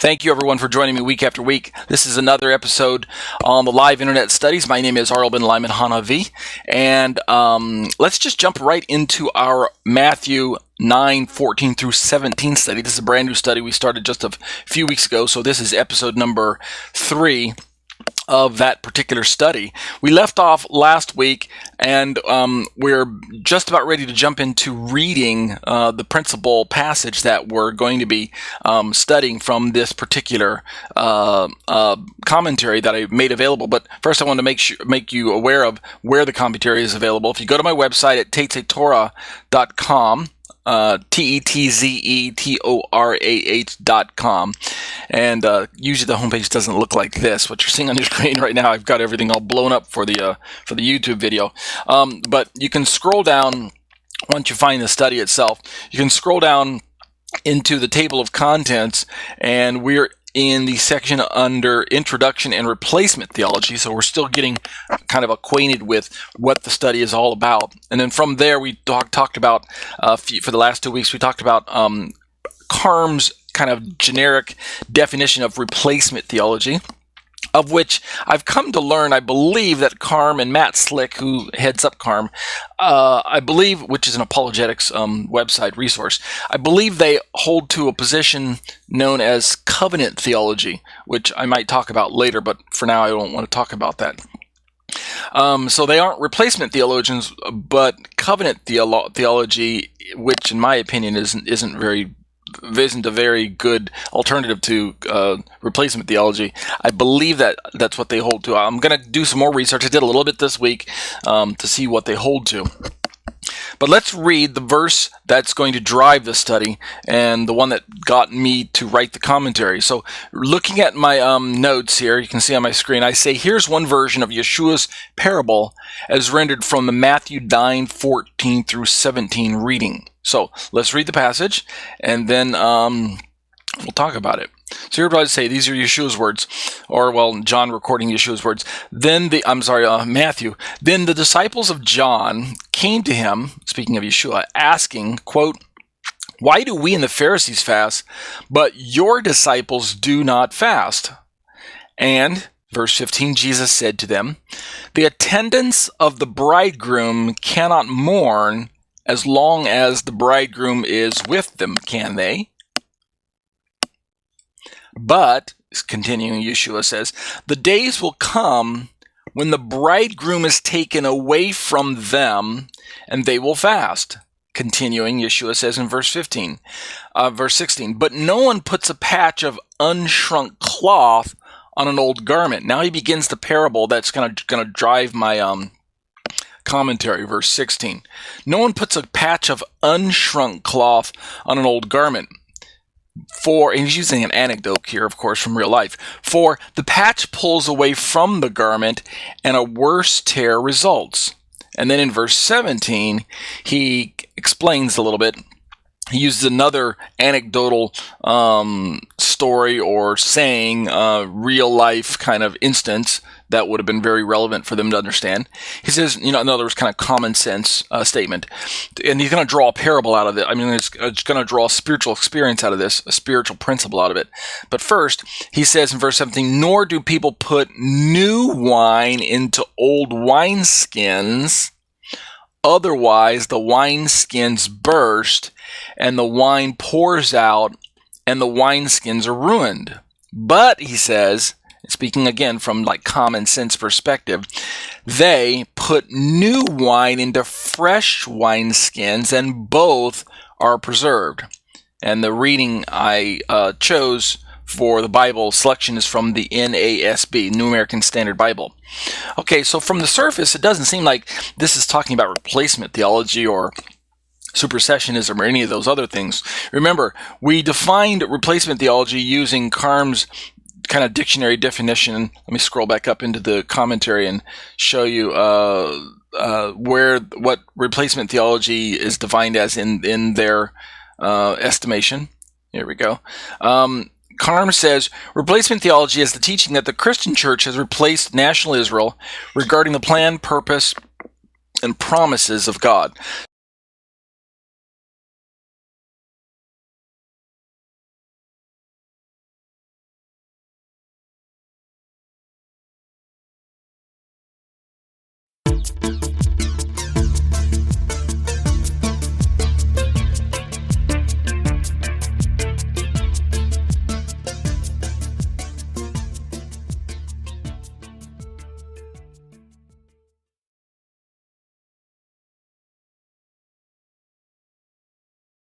Thank you, everyone, for joining me week after week. This is another episode on the live internet studies. My name is Arl Ben Lyman Hanavi, and let's just jump right into our Matthew 9:14 through 17 study. This is a brand new study we started just a few weeks ago, so this is episode number 3 of that particular study. We left off last week, and we're just about ready to jump into reading the principal passage that we're going to be studying from this particular commentary that I made available. But first, I want to make you aware of where the commentary is available. If you go to my website at tetzetorah.com, tetzetorah.com, and usually the homepage doesn't look like this. What you're seeing on your screen right now, I've got everything all blown up for the YouTube video. But you can scroll down once you find the study itself. You can scroll down into the table of contents, and we're in the section under Introduction and Replacement Theology, so we're still getting kind of acquainted with what the study is all about. And then from there, we talked about, for the last 2 weeks, we talked about Carm's kind of generic definition of replacement theology, of which I've come to learn, I believe, that Carm and Matt Slick, who heads up Carm, I believe, which is an apologetics website resource, I believe they hold to a position known as covenant theology, which I might talk about later, but for now I don't want to talk about that. So they aren't replacement theologians, but covenant theology, which in my opinion isn't a very good alternative to replacement theology. I believe that's what they hold to. I'm going to do some more research. I did a little bit this week to see what they hold to. But let's read the verse that's going to drive the study and the one that got me to write the commentary. So looking at my notes here, you can see on my screen, I say, here's one version of Yeshua's parable as rendered from the Matthew 9:14 through 17 reading. So let's read the passage, and then we'll talk about it. So here I say, these are Yeshua's words, or, well, John recording Yeshua's words. Matthew. Then the disciples of John came to him, speaking of Yeshua, asking, quote, "Why do we and the Pharisees fast, but your disciples do not fast?" And, verse 15, Jesus said to them, "The attendants of the bridegroom cannot mourn as long as the bridegroom is with them, can they? But," continuing, Yeshua says, "the days will come when the bridegroom is taken away from them, and they will fast." Continuing, Yeshua says in verse 16, "But no one puts a patch of unshrunk cloth on an old garment." Now he begins the parable that's going to drive my commentary, verse 16. "No one puts a patch of unshrunk cloth on an old garment. And he's using an anecdote here, of course, from real life. For the patch pulls away from the garment, and a worse tear results." And then in verse 17, he explains a little bit. He uses another anecdotal story or saying, real life kind of instance that would have been very relevant for them to understand. He says, in other words, kind of common sense statement. And he's going to draw a parable out of it. I mean, it's going to draw a spiritual experience out of this, a spiritual principle out of it. But first, he says in verse 17, "Nor do people put new wine into old wineskins. Otherwise, the wineskins burst, and the wine pours out, and the wineskins are ruined. But," he says, speaking again from like common sense perspective, "they put new wine into fresh wineskins, and both are preserved." And the reading I chose for the Bible selection is from the NASB, New American Standard Bible. Okay, so from the surface, it doesn't seem like this is talking about replacement theology or supersessionism or any of those other things. Remember, we defined replacement theology using Carm's kind of dictionary definition. Let me scroll back up into the commentary and show you what replacement theology is defined as in their estimation. Here we go. Carm says, "Replacement theology is the teaching that the Christian church has replaced national Israel regarding the plan, purpose, and promises of God."